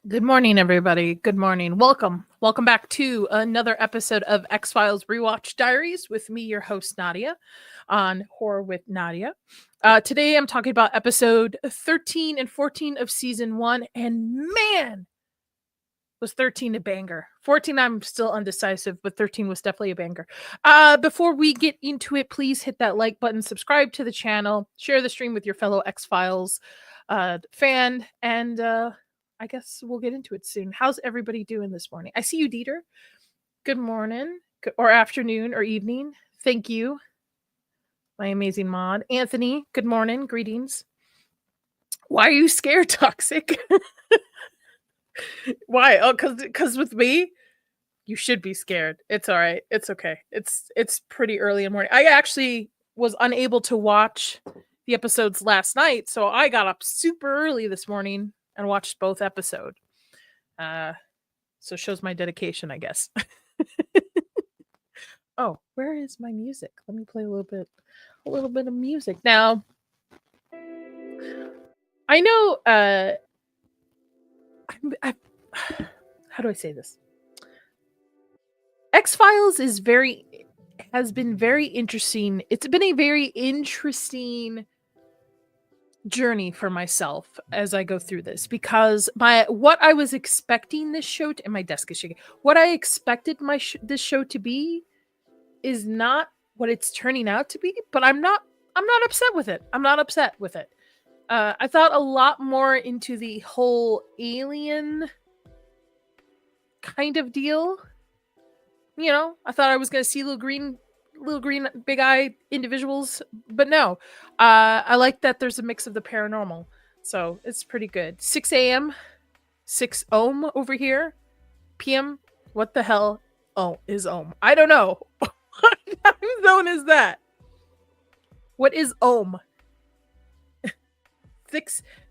Good morning, everybody. Good morning. Welcome. Welcome back to another episode of X-Files Rewatch Diaries with me, your host, Nadia, on Horror with Nadia. Today, I'm talking about episode 13 and 14 of season 1, and man, was 13 a banger. 14, I'm still undecisive, but 13 was definitely a banger. Before we get into it, please hit that like button, subscribe to the channel, share the stream with your fellow X-Files fan, and I guess we'll get into it soon. How's everybody doing this morning? I see you, Dieter. Good morning, or afternoon, or evening. Thank you, my amazing mod. Anthony, good morning. Greetings. Why are you scared, Toxic? Why? Oh, because with me, you should be scared. It's all right. It's okay. It's pretty early in the morning. I actually was unable to watch the episodes last night, so I got up super early this morning and watched both episodes. So shows my dedication, I guess. Oh, where is my music? Let me play a little bit of music. Now, I know how do I say this? X-Files has been very interesting. It's been a very interesting journey for myself as I go through this, because what I was expecting this show to, and my desk is shaking. What I expected this show to be is not what it's turning out to be, but I'm not upset with it. I'm not upset with it. I thought a lot more into the whole alien kind of deal. You know, I thought I was going to see little green big eye individuals, but no. I like that there's a mix of the paranormal, so it's pretty good. 6 a.m. 6 ohm over here. PM, what the hell is ohm? I don't know. What time zone is that? What is ohm?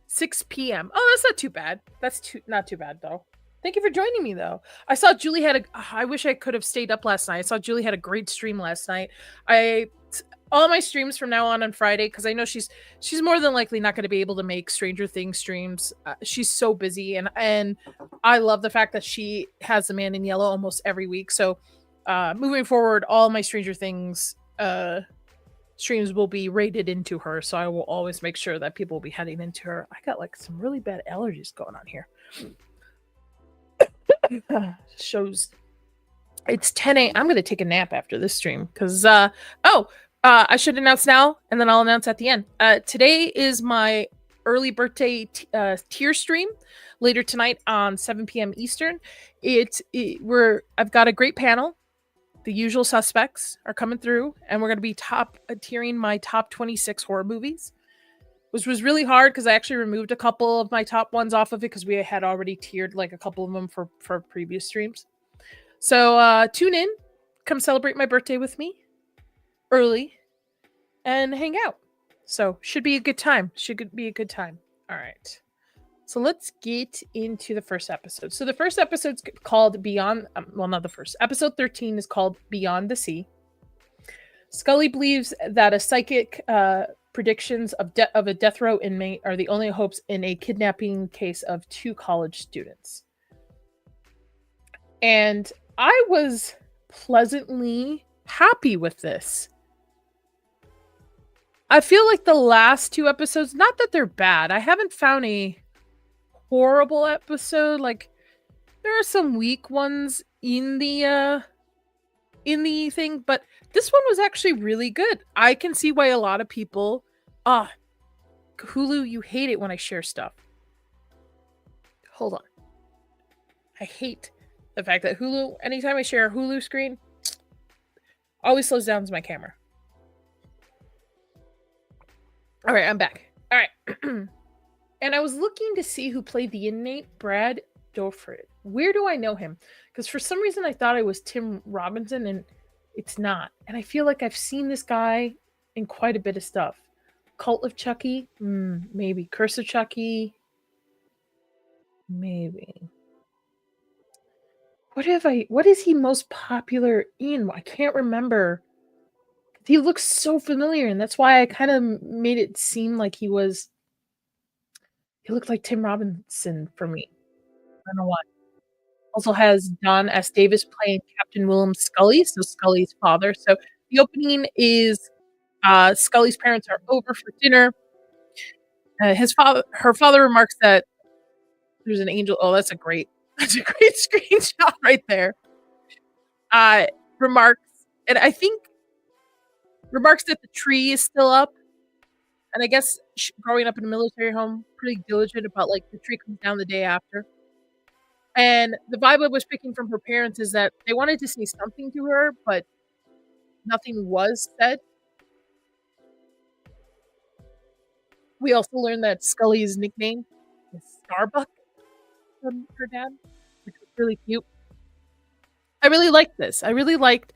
6 p.m. Oh, that's not too bad. Not too bad though. Thank you for joining me, though. I saw Julie I wish I could have stayed up last night. I saw Julie had a great stream last night. All my streams from now on Friday, because I know she's more than likely not going to be able to make Stranger Things streams. She's so busy, and I love the fact that she has the Man in Yellow almost every week. So moving forward, all my Stranger Things streams will be rated into her. So I will always make sure that people will be heading into her. I got like some really bad allergies going on here. Shows it's 10 a.m. I'm gonna take a nap after this stream because I should announce now and then I'll announce at the end. Today is my early birthday tier stream later tonight on 7 p.m. Eastern. I've got a great panel. The usual suspects are coming through, and we're gonna be tiering my top 26 horror movies, which was really hard because I actually removed a couple of my top ones off of it because we had already tiered like a couple of them for previous streams. So tune in, come celebrate my birthday with me early, and hang out. So should be a good time. All right. So let's get into the first episode. So the first episode's called Beyond. Not the first. Episode 13 is called Beyond the Sea. Scully believes that a psychic predictions of a death row inmate are the only hopes in a kidnapping case of 2 college students. And I was pleasantly happy with this. I feel like the last 2 episodes, not that they're bad. I haven't found a horrible episode. Like, there are some weak ones in the thing, but this one was actually really good. I can see why a lot of people Hulu, you hate it when I share stuff. Hold on. I hate the fact that Hulu, anytime I share a Hulu screen, always slows down my camera. All right, I'm back. All right. And I was looking to see who played the inmate, Brad Dourif. Where do I know him? Because for some reason I thought it was Tim Robinson, and it's not. And I feel like I've seen this guy in quite a bit of stuff. Cult of Chucky? Maybe. Curse of Chucky? Maybe. What is he most popular in? I can't remember. He looks so familiar, and that's why I kind of made it seem like he looked like Tim Robinson for me. don't know why. Also has Don S. Davis playing Captain Willem Scully, so Scully's father. So the opening is Scully's parents are over for dinner. Her father remarks that there's an angel. Oh, that's a great screenshot right there. Uh, remarks, and I think remarks that the tree is still up. And I guess growing up in a military home, pretty diligent about like the tree comes down the day after. And the vibe I was picking from her parents is that they wanted to say something to her, but nothing was said. We also learned that Scully's nickname is Starbuck from her dad, which was really cute. I really liked this. I really liked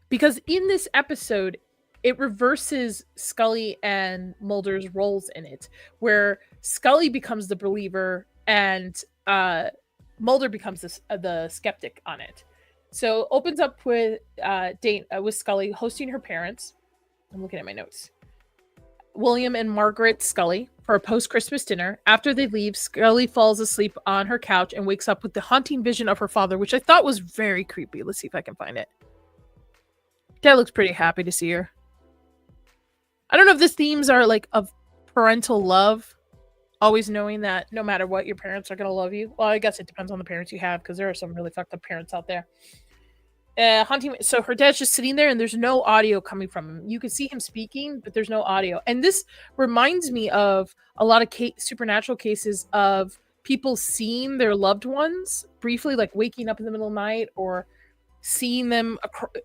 because in this episode, it reverses Scully and Mulder's roles in it, where Scully becomes the believer and Mulder becomes the skeptic on it. So opens up with with Scully hosting her parents. I'm looking at my notes. William and Margaret Scully for a post-Christmas dinner. After they leave, Scully falls asleep on her couch and wakes up with the haunting vision of her father, which I thought was very creepy. Let's see if I can find it. Dad looks pretty happy to see her. I don't know if these themes are like of parental love, always knowing that no matter what, your parents are going to love you. Well, I guess it depends on the parents you have, because there are some really fucked up parents out there. Hunting. So her dad's just sitting there, and there's no audio coming from him. You can see him speaking, but there's no audio. And this reminds me of a lot of supernatural cases of people seeing their loved ones briefly, like waking up in the middle of the night, or seeing them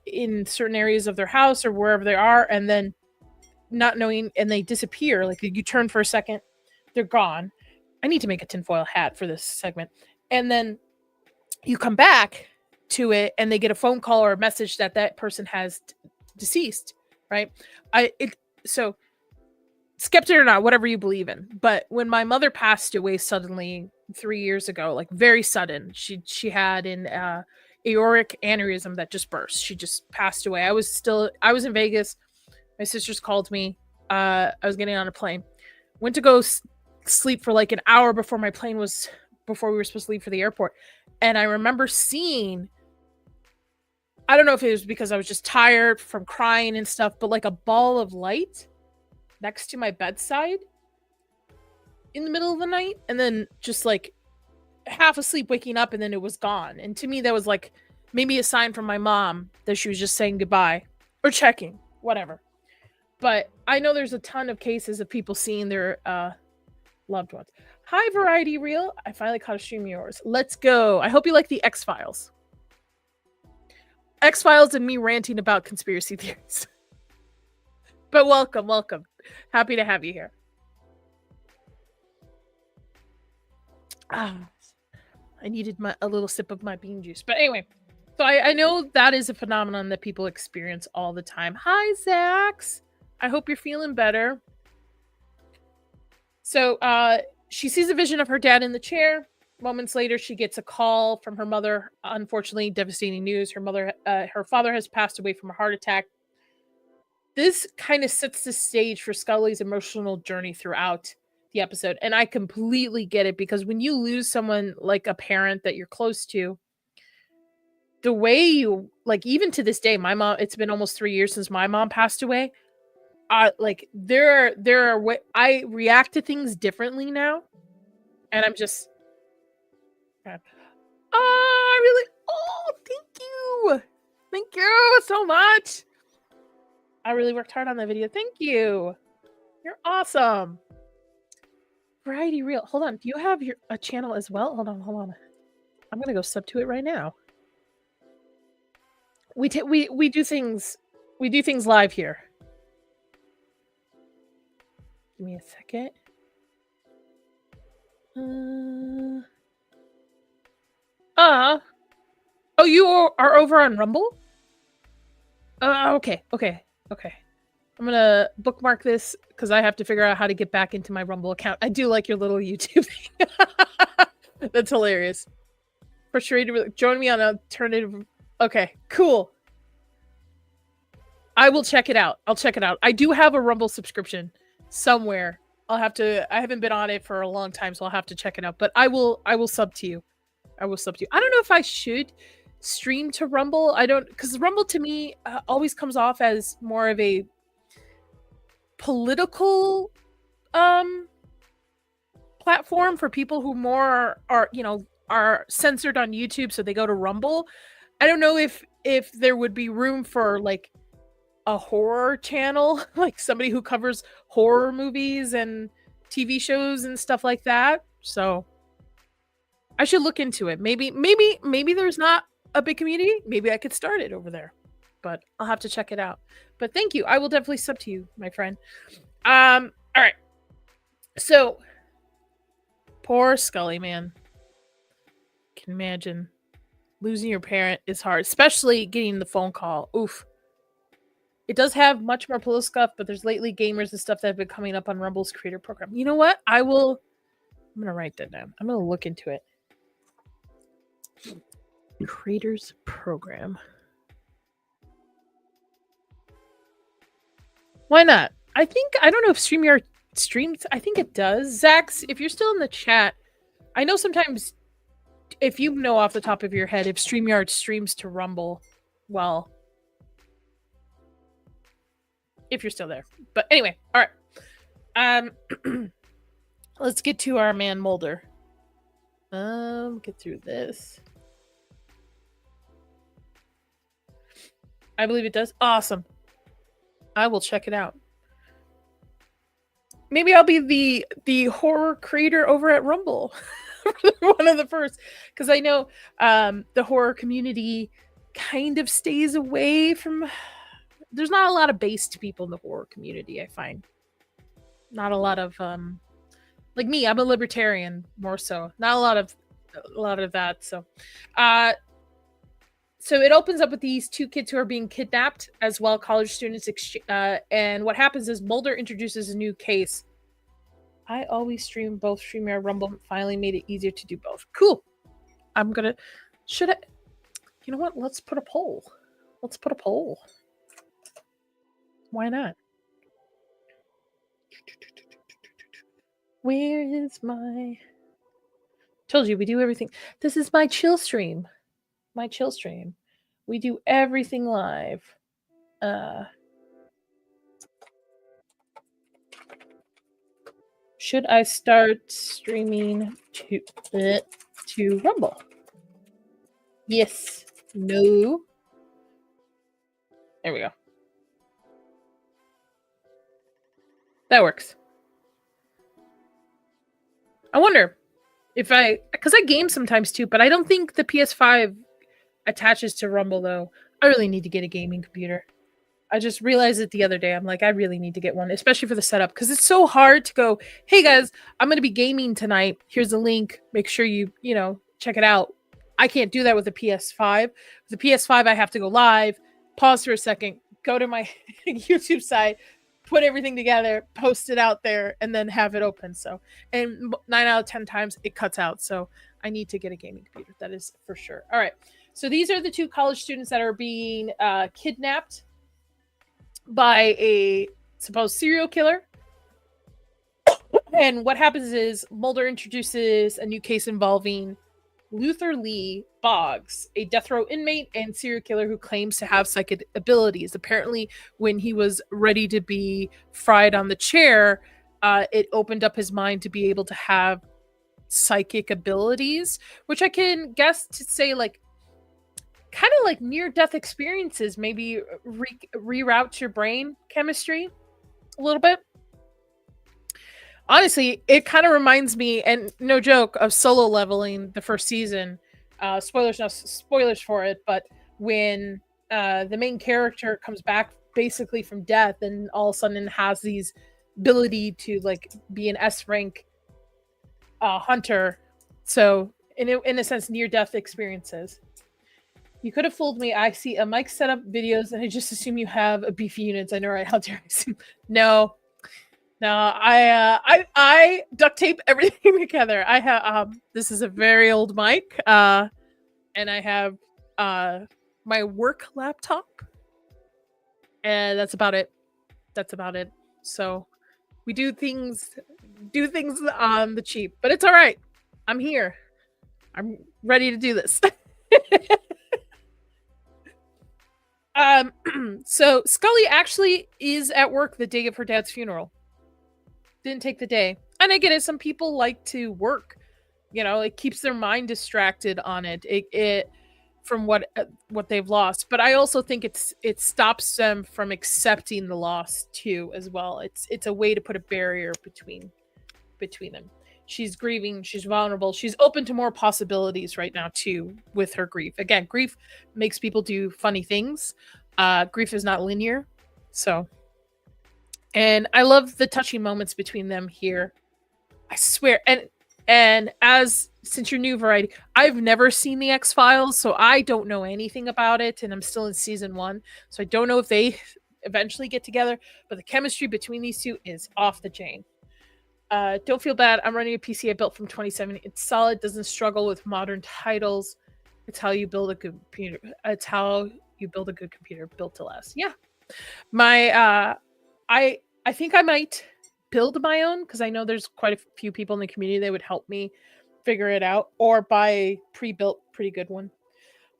in certain areas of their house or wherever they are, and then not knowing, and they disappear. Like you turn for a second, they're gone. I need to make a tinfoil hat for this segment. And then you come back to it and they get a phone call or a message that that person has deceased, right? So skeptic or not, whatever you believe in, but when my mother passed away suddenly 3 years ago, like very sudden, she had an aortic aneurysm that just burst. She just passed away. I was in Vegas. My sisters called me. I was getting on a plane. Went to go sleep for like an hour before we were supposed to leave for the airport. And I remember seeing, I don't know if it was because I was just tired from crying and stuff, but like a ball of light next to my bedside in the middle of the night. And then just like half asleep, waking up, and then it was gone. And to me, that was like maybe a sign from my mom that she was just saying goodbye or checking, whatever. But I know there's a ton of cases of people seeing their loved ones. Hi, Variety Reel. I finally caught a stream of yours. Let's go. I hope you like the X-Files. X-Files and me ranting about conspiracy theories. But welcome. Happy to have you here. I needed a little sip of my bean juice. But anyway, so I know that is a phenomenon that people experience all the time. Hi, Zax. I hope you're feeling better. So she sees a vision of her dad in the chair. Moments later, she gets a call from her mother. Unfortunately, devastating news. Her father has passed away from a heart attack. This kind of sets the stage for Scully's emotional journey throughout the episode. And I completely get it, because when you lose someone like a parent that you're close to, the way you, like, even to this day, my mom, it's been almost 3 years since my mom passed away. Like there are I react to things differently now, and I'm just, thank you so much. I really worked hard on that video. Thank you. You're awesome. Variety Reel. Hold on. Do you have a channel as well? Hold on. I'm gonna go sub to it right now. We do things live here. Give me a second. Oh, you are over on Rumble? Okay. I'm gonna bookmark this because I have to figure out how to get back into my Rumble account. I do like your little YouTube thing. That's hilarious. Frustrated. Join me on alternative. Okay, cool. I will check it out. I'll check it out. I do have a Rumble subscription somewhere. I haven't been on it for a long time, so I'll have to check it out. But I will sub to you. I will sub to you. I don't know if I should stream to Rumble. I don't, because Rumble to me always comes off as more of a political platform for people who more are, you know, are censored on YouTube, so they go to Rumble. I don't know if there would be room for like a horror channel, like somebody who covers horror movies and TV shows and stuff like that. So I should look into it. Maybe there's not a big community. Maybe I could start it over there. But I'll have to check it out. But thank you. I will definitely sub to you, my friend. All right. So poor Scully, man. Can imagine losing your parent is hard, especially getting the phone call. Oof. It does have much more political stuff, but there's lately gamers and stuff that have been coming up on Rumble's creator program. You know what? I'm gonna write that down. I'm gonna look into it. Creators program. Why not? I don't know if StreamYard streams. I think it does. Zax, if you're still in the chat, I know sometimes if you know off the top of your head if StreamYard streams to Rumble, well, if you're still there. But anyway, all right. Let's get to our man Mulder. Get through this. I believe it does. Awesome. I will check it out. Maybe I'll be the horror creator over at Rumble. One of the first, because I know the horror community kind of stays away from. There's not a lot of based people in the horror community. I find not a lot of like me. I'm a libertarian more so. Not a lot of that. So, so it opens up with these two kids who are being kidnapped as well, college students. And what happens is Mulder introduces a new case. I always stream both StreamYard Rumble. Finally made it easier to do both. Cool. Should I? You know what? Let's put a poll. Why not? Where is my... Told you, we do everything. This is my chill stream. We do everything live. Should I start streaming to Rumble? Yes. No. There we go. That works. I wonder if because I game sometimes too, but I don't think the PS5 attaches to Rumble though. I really need to get a gaming computer. I just realized it the other day. I'm like, I really need to get one, especially for the setup, because it's so hard to go, hey guys, I'm going to be gaming tonight. Here's a link. Make sure you check it out. I can't do that with the PS5. With the PS5, I have to go live, pause for a second, go to my YouTube site, put everything together, post it out there, and then have it open. So, and 9 out of 10 times it cuts out. So I need to get a gaming computer. That is for sure. All right. So these are the two college students that are being kidnapped by a supposed serial killer. And what happens is Mulder introduces a new case involving Luther Lee Boggs, a death row inmate and serial killer who claims to have psychic abilities. Apparently, when he was ready to be fried on the chair, it opened up his mind to be able to have psychic abilities, which I can guess to say like kind of like near-death experiences, maybe reroute your brain chemistry a little bit. Honestly, it kind of reminds me, and no joke, of Solo Leveling, the first season. Spoilers for it, but when the main character comes back basically from death and all of a sudden has these ability to like be an S rank hunter. So in a sense, near-death experiences. You could have fooled me. I see a mic setup videos and I just assume you have a beefy units. I know, right? How dare I assume? No, I duct tape everything together. I have this is a very old mic, and I have my work laptop, and that's about it. So we do things on the cheap, but it's all right. I'm here. I'm ready to do this. So Scully actually is at work the day of her dad's funeral. Didn't take the day. And I get it, some people like to work. It keeps their mind distracted on it from what they've lost. But I also think it stops them from accepting the loss too as well. It's a way to put a barrier between them. She's grieving, she's vulnerable, she's open to more possibilities right now too with her grief. Again, grief makes people do funny things. Grief is not linear. So, and I love the touching moments between them here. I swear. And since you're new, Variety, I've never seen the X-Files, so I don't know anything about it, and I'm still in season 1, so I don't know if they eventually get together, but the chemistry between these two is off the chain. Don't feel bad. I'm running a PC I built from 2070. It's solid, doesn't struggle with modern titles. It's how you build a good computer. It's how you build a good computer built to last. Yeah. I think I might build my own because I know there's quite a few people in the community that would help me figure it out, or buy a pre-built pretty good one.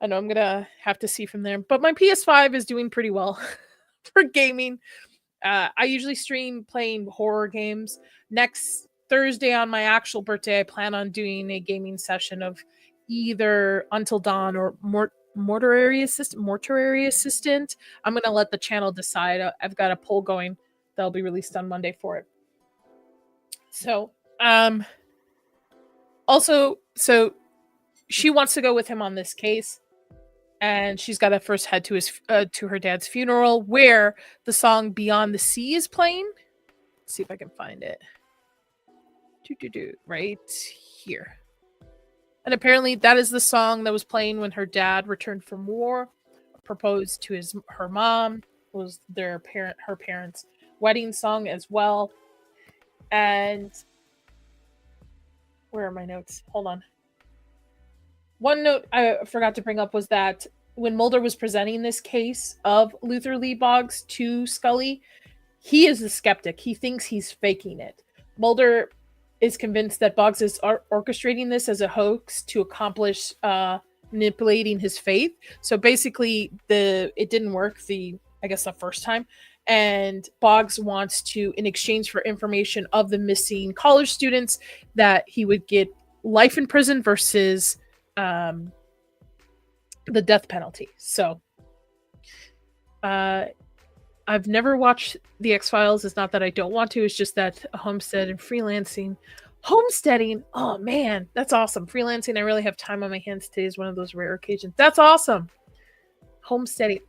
I know I'm gonna have to see from there, but my PS5 is doing pretty well for gaming. I usually stream playing horror games. Next Thursday on my actual birthday, I plan on doing a gaming session of either Until Dawn or Mortuary Assistant. I'm gonna let the channel decide. I've got a poll going that'll be released on Monday for it. So, so she wants to go with him on this case, and she's got to first head to her dad's funeral, where the song "Beyond the Sea" is playing. Let's see if I can find it. Right here. And apparently, that is the song that was playing when her dad returned from war, proposed to her mom. It was her parents' wedding song as well. And where are my notes? Hold on. One note I forgot to bring up was that when Mulder was presenting this case of Luther Lee Boggs to Scully, he is a skeptic. He thinks he's faking it. Mulder is convinced that Boggs is orchestrating this as a hoax to accomplish manipulating his faith. So basically, it didn't work the first time. And Boggs wants to, in exchange for information of the missing college students, that he would get life in prison versus the death penalty. So I've never watched The X-Files. It's not that I don't want to. It's just that homestead and freelancing. Homesteading, oh man, that's awesome. Freelancing, I really have time on my hands. Today is one of those rare occasions. That's awesome. Homesteading,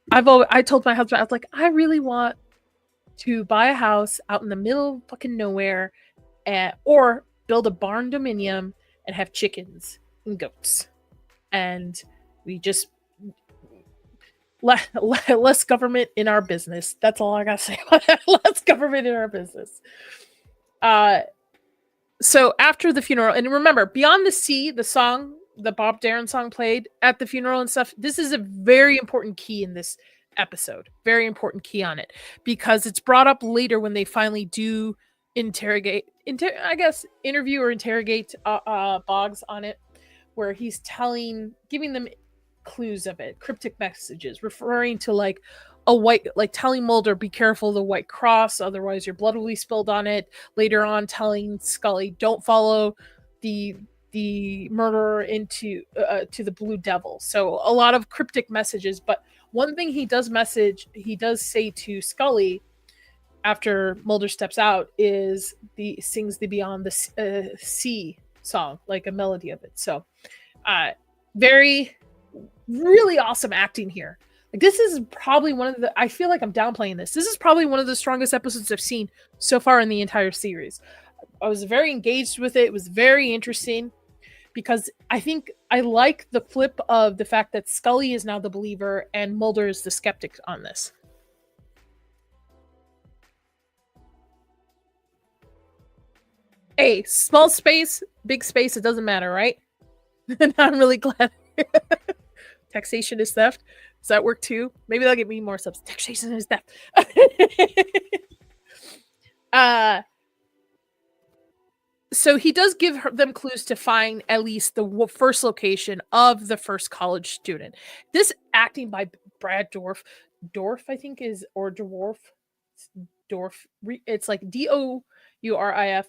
I told my husband, I was like, I really want to buy a house out in the middle of fucking nowhere, or build a barn dominium and have chickens and goats, and we just less government in our business. That's all I gotta say. Less government in our business. So after the funeral, and remember, Beyond the Sea, the song, the Bob Dylan song played at the funeral and stuff, this is a very important key in this episode. Very important key on it, because it's brought up later when they finally do interview or interrogate Boggs on it, where he's giving them clues of it, cryptic messages, referring to like a white, like telling Mulder, be careful of the white cross, otherwise your blood will be spilled on it. Later on, telling Scully, don't follow the murderer into to the Blue Devil. So a lot of cryptic messages. But one thing he does say to Scully after Mulder steps out is sings the Beyond the Sea song, like a melody of it. So really awesome acting here. Like, this is probably I feel like I'm downplaying this. This is probably one of the strongest episodes I've seen so far in the entire series. I was very engaged with it. It was very interesting, because I think I like the flip of the fact that Scully is now the believer and Mulder is the skeptic on this. Hey, small space, big space, it doesn't matter, right? And I'm really glad. Taxation is theft. Does that work too? Maybe that'll get me more subs. Taxation is theft. So he does give them clues to find at least the first location of the first college student. This acting by Brad Dorf, I think is, or Dorf. It's like Dourif.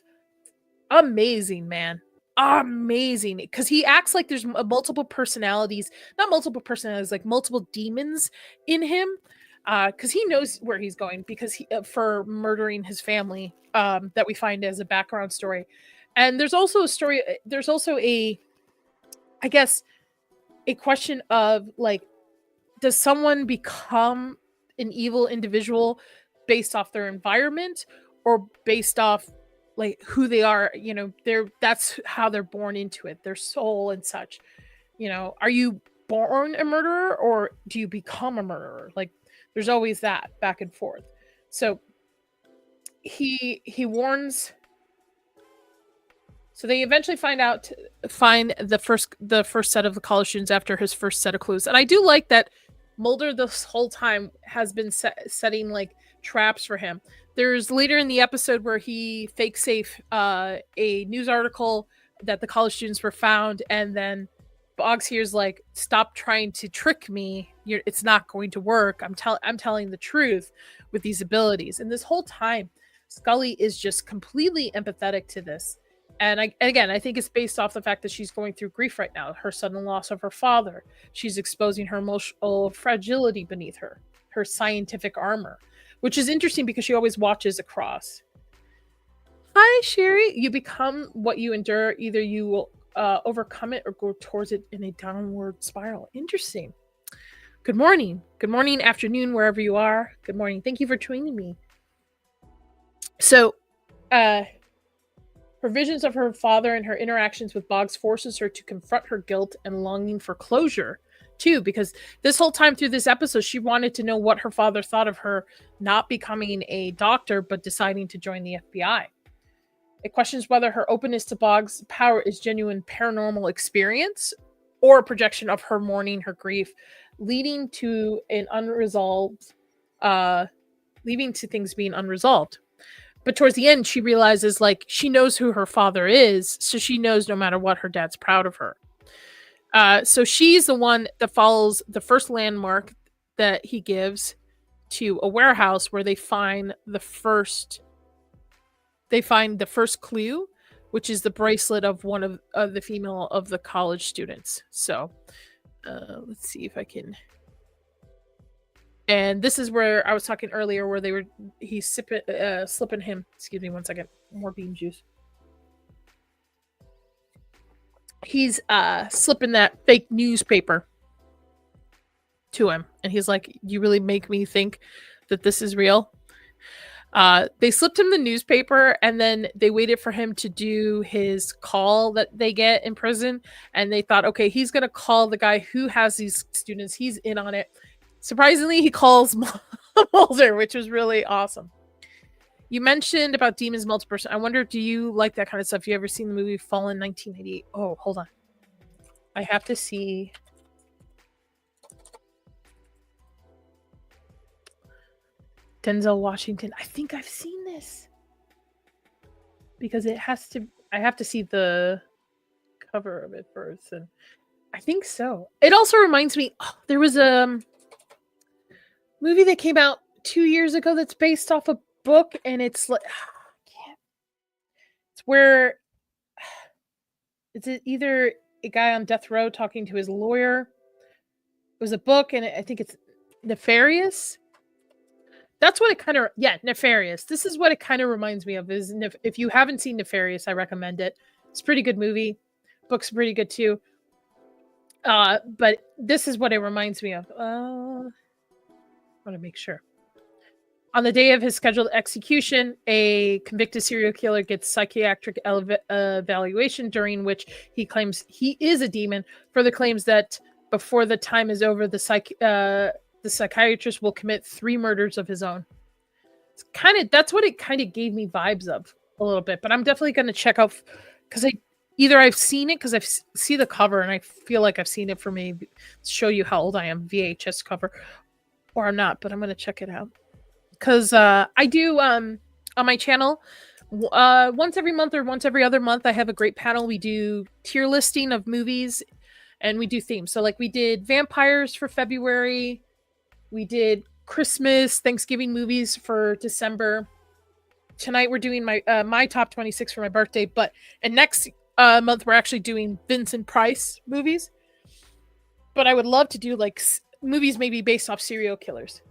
Amazing, man. Amazing. Because he acts like there's multiple personalities, not multiple personalities, like multiple demons in him. Because he knows where he's going, because for murdering his family, that we find as a background story. And there's also a story, there's also I guess, a question of like, does someone become an evil individual based off their environment, or based off like who they are? That's how they're born into it, their soul and such. Are you born a murderer, or do you become a murderer? Like, there's always that back and forth. So he warns. So they eventually find the first set of the college students after his first set of clues. And I do like that Mulder this whole time has been setting like traps for him. There's later in the episode where he fake safe a news article that the college students were found, and then Boggs here's like, "Stop trying to trick me. It's not going to work. I'm telling the truth with these abilities." And this whole time, Scully is just completely empathetic to this. And again, I think it's based off the fact that she's going through grief right now. Her sudden loss of her father. She's exposing her emotional fragility beneath her scientific armor, which is interesting because she always watches across. Hi, Sherry. You become what you endure. Either you will overcome it or go towards it in a downward spiral. Interesting. Good morning. Good morning, afternoon, wherever you are. Good morning. Thank you for joining me. So, her visions of her father and her interactions with Boggs forces her to confront her guilt and longing for closure, too, because this whole time through this episode, she wanted to know what her father thought of her not becoming a doctor, but deciding to join the FBI. It questions whether her openness to Boggs' power is genuine paranormal experience or a projection of her mourning her grief, leading to things being unresolved. But towards the end, she realizes, like, she knows who her father is, so she knows no matter what, her dad's proud of her. So she's the one that follows the first landmark that he gives to a warehouse where they find the first clue, which is the bracelet of one of the female of the college students. So let's see if I can. And this is where I was talking earlier, where he's slipping him. Excuse me, 1 second. More bean juice. He's slipping that fake newspaper to him, and he's like, "You really make me think that this is real." They slipped him the newspaper, and then they waited for him to do his call that they get in prison, and they thought, okay, he's gonna call the guy who has these students. He's in on it. Surprisingly, he calls Mulder, which was really awesome. You mentioned about demons, multiple person. I wonder, do you like that kind of stuff? You ever seen the movie Fallen 1988? Oh, hold on. I have to see. Denzel Washington. I think I've seen this. Because I have to see the cover of it first. And I think so. It also reminds me, there was a movie that came out 2 years ago that's based off a book, and it's like, it's where it's either a guy on death row talking to his lawyer. It was a book, and I think it's Nefarious. That's what it kind of, Nefarious. This is what it kind of reminds me of. Is if you haven't seen Nefarious, I recommend it. It's a pretty good movie. Book's pretty good too. But this is what it reminds me of. I want to make sure. On the day of his scheduled execution, a convicted serial killer gets psychiatric evaluation, during which he claims he is a demon. Further claims that before the time is over, the psychiatrist will commit 3 murders of his own. That's what it kind of gave me vibes of a little bit. But I'm definitely going to check out, because I've seen it because I see the cover and I feel like I've seen it for me to show you how old I am, VHS cover, or I'm not, but I'm going to check it out. Because I do, on my channel, Once every month or once every other month, I have a great panel. We do tier listing of movies and we do themes. So like we did vampires for February. We did Christmas, Thanksgiving movies for December. Tonight we're doing my top 26 for my birthday, and next month we're actually doing Vincent Price movies. But I would love to do like movies maybe based off serial killers.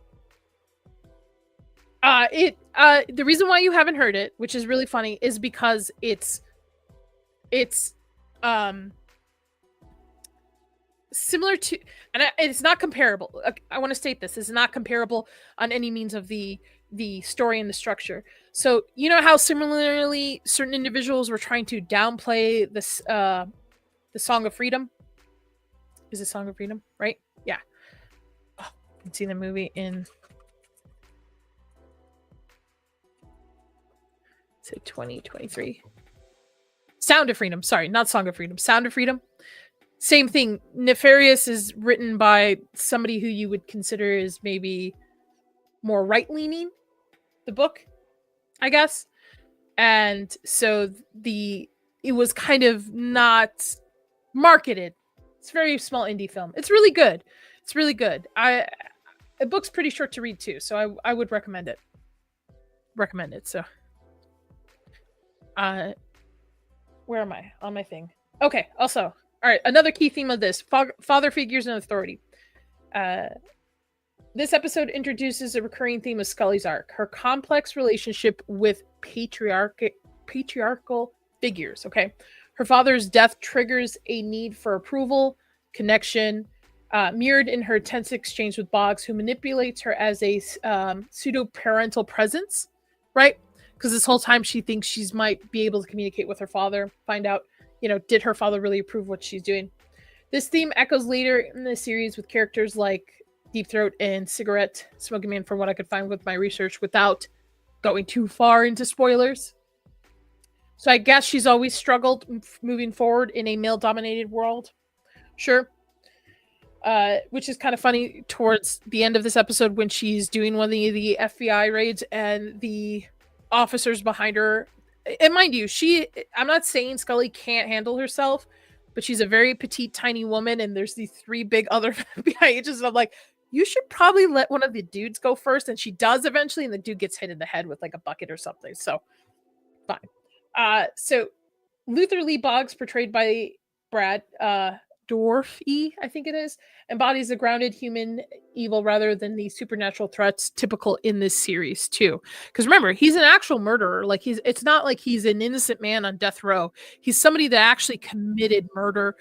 The reason why you haven't heard it, which is really funny, is because it's similar to, and it's not comparable. I want to state this is not comparable on any means of the story and the structure. So you know how similarly certain individuals were trying to downplay this the Song of Freedom. Is it Song of Freedom, right? Yeah. Oh, I've seen the movie in 2023. Sound of Freedom. Sorry, not Song of Freedom. Sound of Freedom. Same thing. Nefarious is written by somebody who you would consider is maybe more right-leaning, the book, I guess. And so it was kind of not marketed. It's a very small indie film. It's really good. It's really good. The book's pretty short to read too, so I would recommend it. So where am I on my thing? Okay, also, all right, another key theme of this, father figures and authority. This episode introduces a recurring theme of Scully's arc, her complex relationship with patriarchal figures, okay? Her father's death triggers a need for approval, connection, mirrored in her tense exchange with Boggs, who manipulates her as a pseudo-parental presence, right? Because this whole time she thinks she might be able to communicate with her father, find out, did her father really approve what she's doing? This theme echoes later in the series with characters like Deep Throat and Cigarette Smoking Man, from what I could find with my research, without going too far into spoilers. So I guess she's always struggled moving forward in a male-dominated world. Sure. Which is kind of funny towards the end of this episode when she's doing one of the FBI raids and the officers behind her. And mind you, I'm not saying Scully can't handle herself, but she's a very petite, tiny woman, and there's these 3 big other FBI agents, and I'm like, you should probably let one of the dudes go first, and she does eventually, and the dude gets hit in the head with like a bucket or something, so fine. So Luther Lee Boggs, portrayed by Brad Dourif, I think it is, embodies the grounded human evil rather than the supernatural threats typical in this series too. Because remember, he's an actual murderer. Like it's not like he's an innocent man on death row. He's somebody that actually committed murder.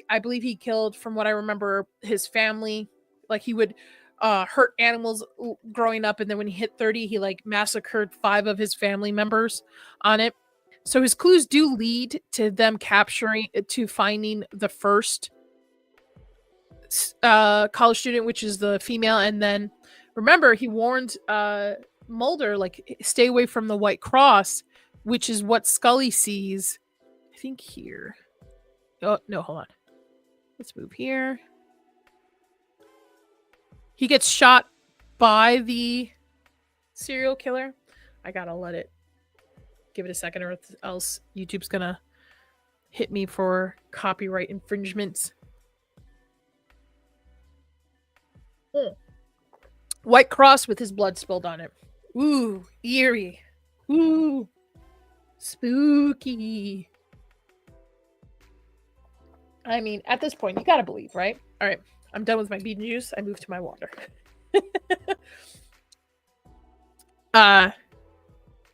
I believe he killed, from what I remember, his family. Like he would hurt animals growing up, and then when he hit 30, he like massacred 5 of his family members on it. So his clues do lead to them finding the first college student, which is the female. And then remember, he warned Mulder, like, stay away from the White Cross, which is what Scully sees. I think here. Oh, no, hold on. Let's move here. He gets shot by the serial killer. I gotta give it a second, or else YouTube's gonna hit me for copyright infringements. White cross with his blood spilled on it. Ooh, eerie. Ooh, spooky. I mean, at this point, you gotta believe, right? All right, I'm done with my beet juice. I move to my water.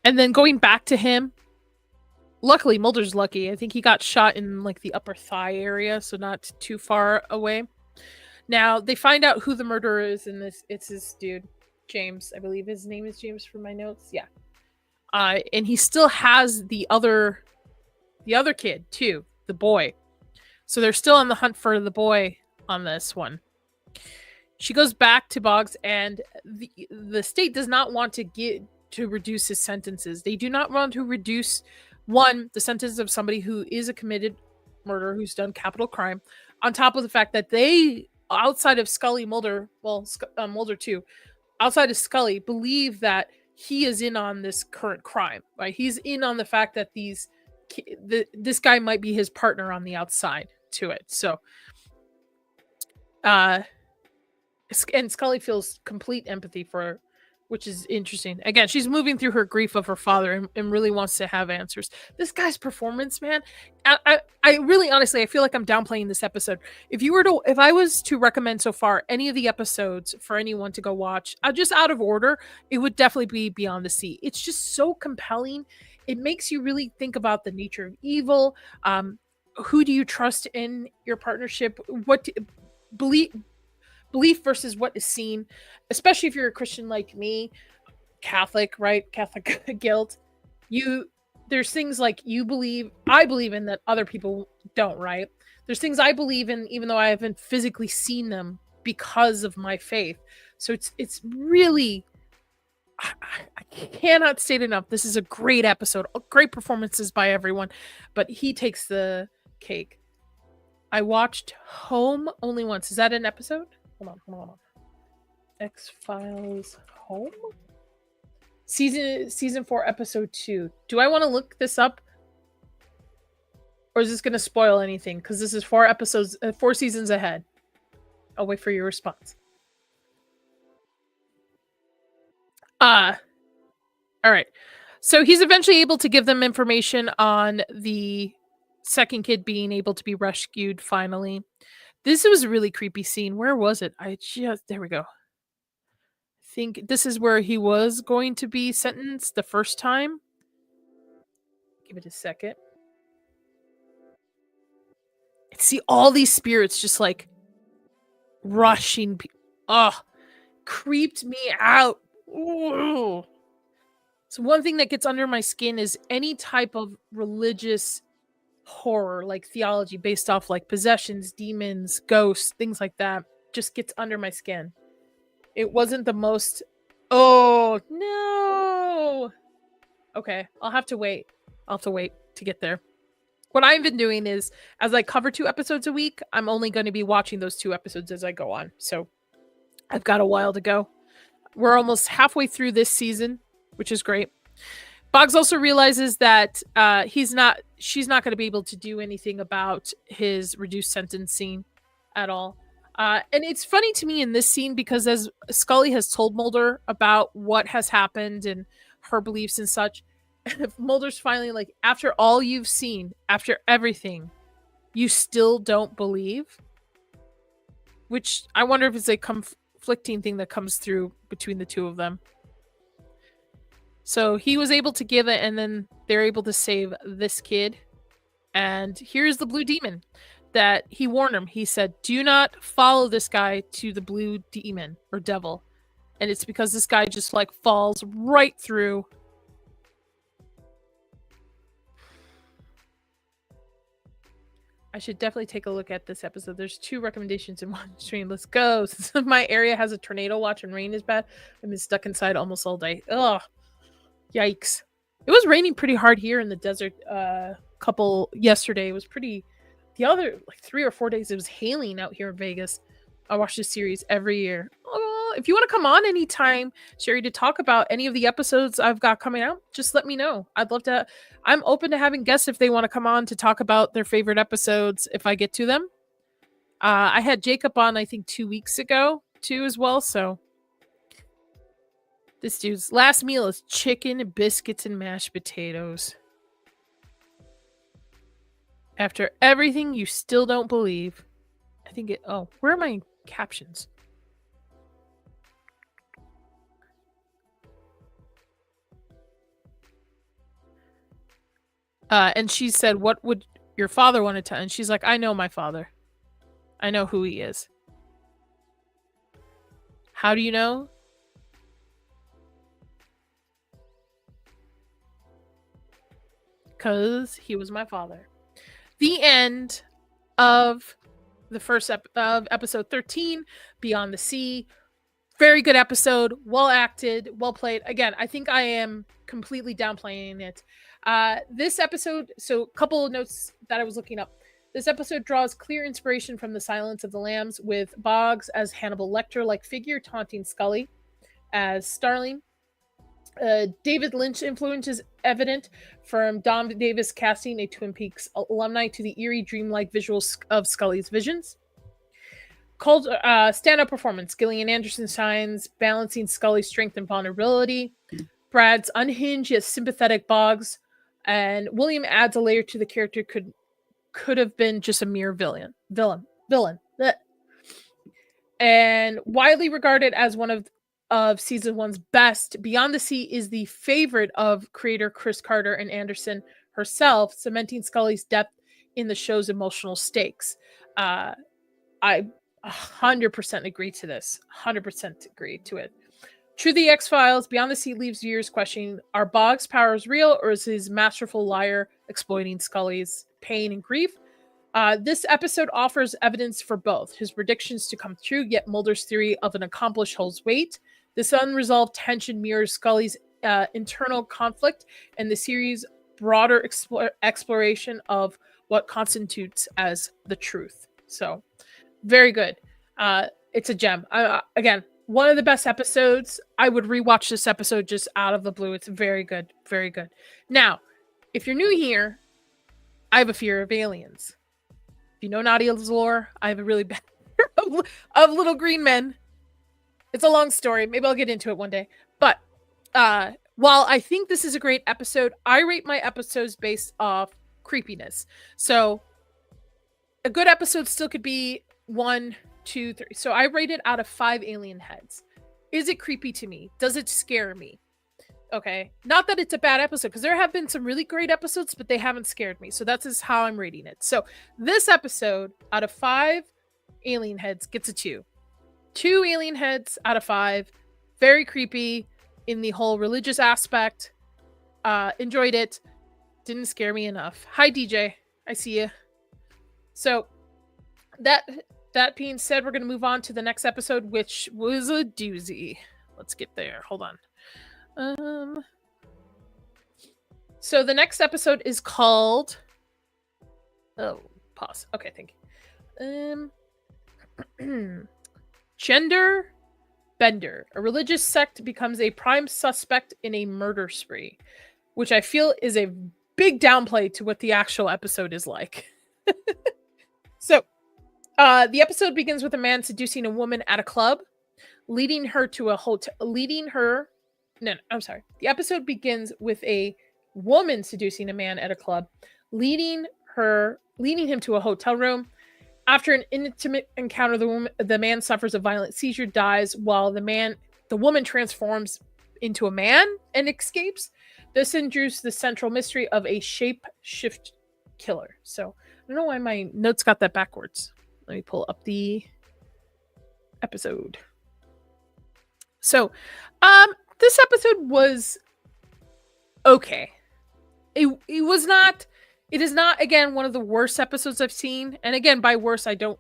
And then going back to him, luckily, Mulder's lucky. I think he got shot in like the upper thigh area, so not too far away. Now, they find out who the murderer is in this. It's this dude, James. I believe his name is James from my notes. Yeah. And he still has the other kid too, the boy. So they're still on the hunt for the boy on this one. She goes back to Boggs, and the state does not want to reduce his sentences. They do not want to reduce, the sentence of somebody who is a committed murderer, who's done capital crime, on top of the fact that they, outside of Scully, Mulder, Mulder too, outside of Scully, believe that he is in on this current crime, right? He's in on the fact that this guy might be his partner on the outside to it. So, and Scully feels complete empathy for her, which is interesting. Again, she's moving through her grief of her father and really wants to have answers. This guy's performance, man, I really honestly, I feel like I'm downplaying this episode. If I was to recommend so far any of the episodes for anyone to go watch, just out of order, it would definitely be Beyond the Sea. It's just so compelling. It makes you really think about the nature of evil. Who do you trust in your partnership? Belief versus what is seen, especially if you're a Christian like me, Catholic, right? Catholic guilt. There's things like I believe in that other people don't, right? There's things I believe in even though I haven't physically seen them because of my faith. So it's really, I cannot state enough. This is a great episode. Great performances by everyone, but he takes the cake. I watched Home only once. Is that an episode? Hold on. X-Files Home? Season 4, episode 2. Do I want to look this up? Or is this going to spoil anything? Because this is 4 seasons ahead. I'll wait for your response. All right. So he's eventually able to give them information on the second kid being able to be rescued finally. This was a really creepy scene. Where was it? There we go. I think this is where he was going to be sentenced the first time. Give it a second. See all these spirits just like rushing. Creeped me out. Ooh. So one thing that gets under my skin is any type of religious horror, like theology based off like possessions, demons, ghosts, things like that, just gets under my skin. It wasn't the most. Oh no. Okay, I'll have to wait to get there. What I've been doing is, as I cover 2 episodes a week, I'm only going to be watching those 2 episodes as I go on. So I've got a while to go. We're almost halfway through this season, which is great. Boggs also realizes that she's not going to be able to do anything about his reduced sentencing at all. And it's funny to me in this scene because as Scully has told Mulder about what has happened and her beliefs and such, if Mulder's finally like, after all you've seen, after everything, you still don't believe? Which I wonder if it's a conflicting thing that comes through between the two of them. So he was able to give it, and then they're able to save this kid. And here's the blue demon that he warned him. He said, do not follow this guy to the blue demon or devil. And it's because this guy just like falls right through. I should definitely take a look at this episode. There's 2 recommendations in one stream. Let's go. Since my area has a tornado watch and rain is bad, I've been stuck inside almost all day. Ugh. Yikes. It was raining pretty hard here in the desert yesterday. It was the other like 3 or 4 days it was hailing out here in Vegas. I watch this series every year. If you want to come on anytime, Sherry, to talk about any of the episodes I've got coming out, just let me know. I'd love to. I'm open to having guests if they want to come on to talk about their favorite episodes if I get to them. I had Jacob on, I think 2 weeks ago too as well, so this dude's last meal is chicken, biscuits, and mashed potatoes. After everything, you still don't believe. I think it. Oh, where are my captions? And she said, what would your father want to tell? And she's like, I know my father. I know who he is. How do you know? Because he was my father. The end of the first of episode 13, Beyond the Sea. Very good episode. Well acted. Well played. Again, I think I am completely downplaying it. This episode, so a couple of notes that I was looking up. This episode draws clear inspiration from The Silence of the Lambs, with Boggs as Hannibal Lecter-like figure taunting Scully as Starling. David Lynch influence is evident from Dom Davis casting a Twin Peaks alumni to the eerie, dreamlike visuals of Scully's visions. Called stand-up performance. Gillian Anderson shines, balancing Scully's strength and vulnerability. Brad's unhinged yet sympathetic Boggs, and William adds a layer to the character could have been just a mere villain. Blech. And widely regarded as one of season one's best, Beyond the Sea is the favorite of creator Chris Carter and Anderson herself, cementing Scully's depth in the show's emotional stakes. I 100% agree to this. 100% agree to it. True the X-Files, Beyond the Sea leaves viewers questioning, are Boggs' powers real, or is his masterful liar exploiting Scully's pain and grief? This episode offers evidence for both. His predictions to come true, yet Mulder's theory of an accomplice holds weight. This unresolved tension mirrors Scully's internal conflict and the series' broader exploration of what constitutes as the truth. So, very good. It's a gem. Again, one of the best episodes. I would rewatch this episode just out of the blue. It's very good. Very good. Now, if you're new here, I have a fear of aliens. If you know Nadia's lore, I have a really bad fear of little green men. It's a long story. Maybe I'll get into it one day. But while I think this is a great episode, I rate my episodes based off creepiness. So a good episode still could be 1, 2, 3. So I rate it out of 5 alien heads. Is it creepy to me? Does it scare me? Okay. Not that it's a bad episode, because there have been some really great episodes, but they haven't scared me. So that's just how I'm rating it. So this episode out of 5 alien heads gets a 2. 2 alien heads out of 5. Very creepy in the whole religious aspect. Enjoyed it. Didn't scare me enough. Hi, DJ. I see you. So that being said, we're going to move on to the next episode, which was a doozy. Let's get there. Hold on. So the next episode is called... Oh, pause. Okay, thank you. Gender Bender. A religious sect becomes a prime suspect in a murder spree, which I feel is a big downplay to what the actual episode is like. So, the episode begins with a man seducing a woman at a club, leading her to a hotel. The episode begins with a woman seducing a man at a club, leading him to a hotel room. After an intimate encounter, the man suffers a violent seizure, dies, while the woman transforms into a man and escapes. This introduces the central mystery of a shape-shift killer. So I don't know why my notes got that backwards. Let me pull up the episode. So, this episode was okay. It is not, again, one of the worst episodes I've seen. And again, by worst, I don't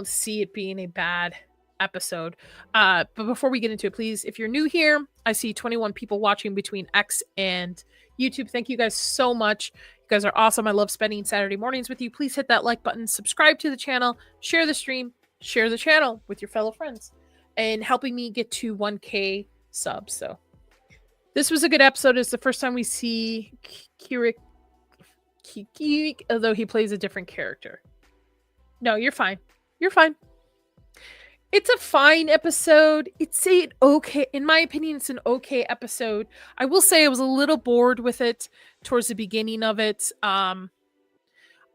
see it being a bad episode. But before we get into it, please, if you're new here, I see 21 people watching between X and YouTube. Thank you guys so much. You guys are awesome. I love spending Saturday mornings with you. Please hit that like button, subscribe to the channel, share the stream, share the channel with your fellow friends, and helping me get to 1K subs. So this was a good episode. It's the first time we see Kiki, although he plays a different character. No, you're fine. You're fine. It's a fine episode. It's an okay, in my opinion, it's an okay episode. I will say I was a little bored with it towards the beginning of it. I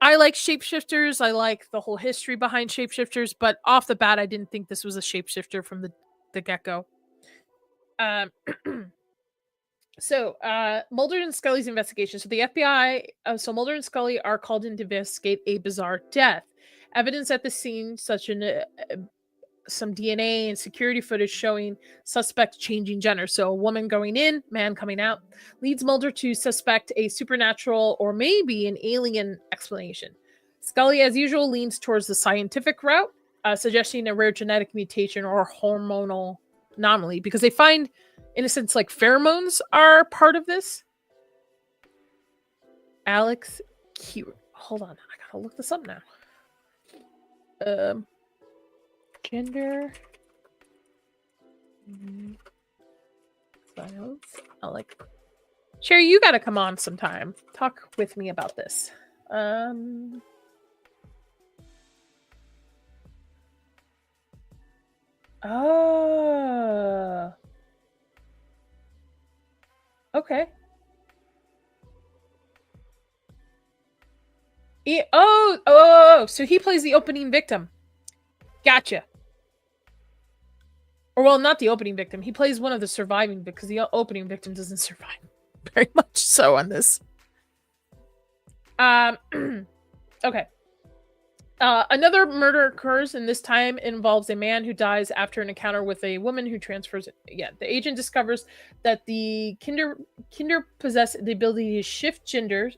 like shapeshifters. I like the whole history behind shapeshifters, but off the bat, I didn't think this was a shapeshifter from the get-go. So, Mulder and Scully's investigation. So the FBI, Mulder and Scully are called in to investigate a bizarre death. Evidence at the scene, such as some DNA and security footage showing suspect changing gender. So a woman going in, man coming out, leads Mulder to suspect a supernatural or maybe an alien explanation. Scully, as usual, leans towards the scientific route, suggesting a rare genetic mutation or hormonal anomaly, because they find, in a sense, like pheromones are part of this. Alex Q. Hold on, I gotta look this up now. Gender X-Files. I'll like Sherry, you gotta come on sometime. Talk with me about this. Oh. Okay. So he plays the opening victim. Gotcha. Or well, not the opening victim. He plays one of the surviving because the opening victim doesn't survive very much so on this. Okay. Another murder occurs, and this time involves a man who dies after an encounter with a woman who transfers. Yeah, the agent discovers that the kinder possess the ability to shift genders,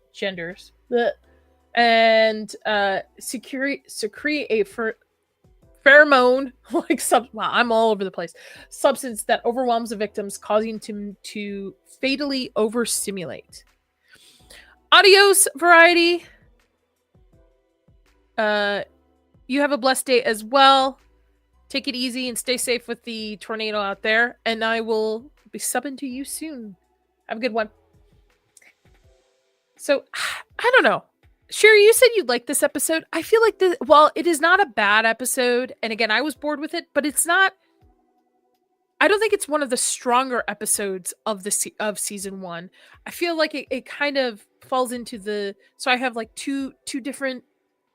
and secrete a pheromone I'm all over the place. Substance that overwhelms the victims, causing them to fatally overstimulate. Adios, variety. You have a blessed day as well. Take it easy and stay safe with the tornado out there. And I will be subbing to you soon. Have a good one. So, I don't know. Sherry, you said you'd like this episode. I feel like while it is not a bad episode, and again, I was bored with it, but it's not. I don't think it's one of the stronger episodes of season 1. I feel like it kind of falls into the. So I have like two different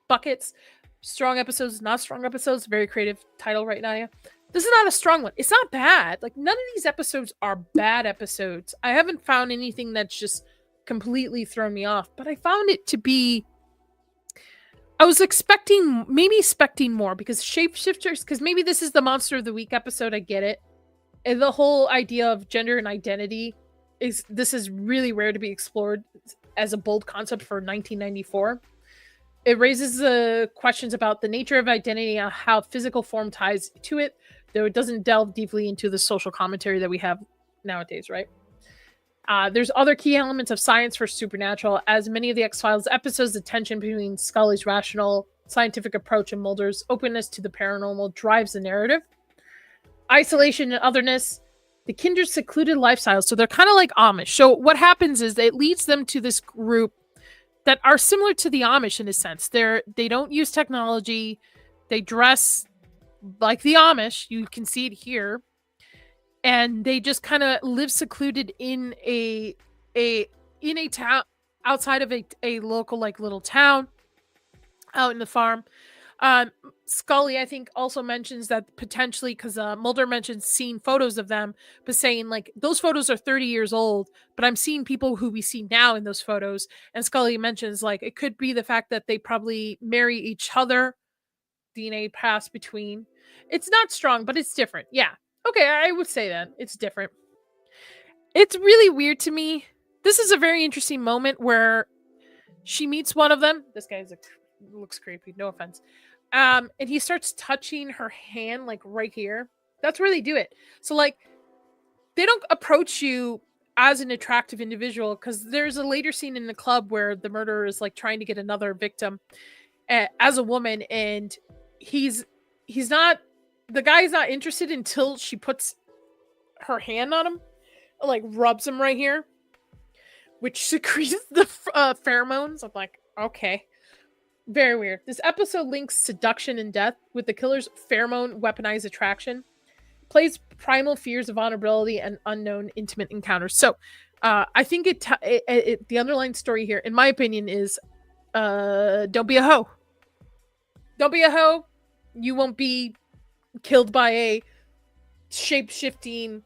buckets. Strong episodes, not strong episodes. Very creative title right now. Yeah. This is not a strong one. It's not bad. Like none of these episodes are bad episodes. I haven't found anything that's just completely thrown me off, but I found it to be. I was expecting more because shapeshifters. Because maybe this is the Monster of the Week episode. I get it, and the whole idea of gender and identity is really rare to be explored as a bold concept for 1994. It raises questions about the nature of identity and how physical form ties to it, though it doesn't delve deeply into the social commentary that we have nowadays, right? There's other key elements of science for supernatural. As many of the X-Files episodes, the tension between Scully's rational scientific approach and Mulder's openness to the paranormal drives the narrative. Isolation and otherness, the kindred secluded lifestyles. So they're kind of like Amish. So what happens is it leads them to this group that are similar to the Amish in a sense. They don't use technology. They dress like the Amish. You can see it here. And they just kind of live secluded in a town outside of a local like little town out in the farm. Scully, I think, also mentions that potentially because Mulder mentions seeing photos of them, but saying like those photos are 30 years old, but I'm seeing people who we see now in those photos. And Scully mentions like it could be the fact that they probably marry each other, DNA passed between. It's not strong, but it's different. Yeah. Okay, I would say that. It's different. It's really weird to me. This is a very interesting moment where she meets one of them. This guy looks creepy, no offense. And he starts touching her hand, like right here. That's where they do it. So, like, they don't approach you as an attractive individual because there's a later scene in the club where the murderer is like trying to get another victim as a woman, and he's not. The guy's not interested until she puts her hand on him, like rubs him right here, which secretes the pheromones. I'm like, okay. Very weird. This episode links seduction and death with the killer's pheromone weaponized attraction. Plays primal fears of vulnerability and unknown intimate encounters. So, I think the underlying story here, in my opinion, is don't be a hoe. Don't be a hoe. You won't be killed by a shape-shifting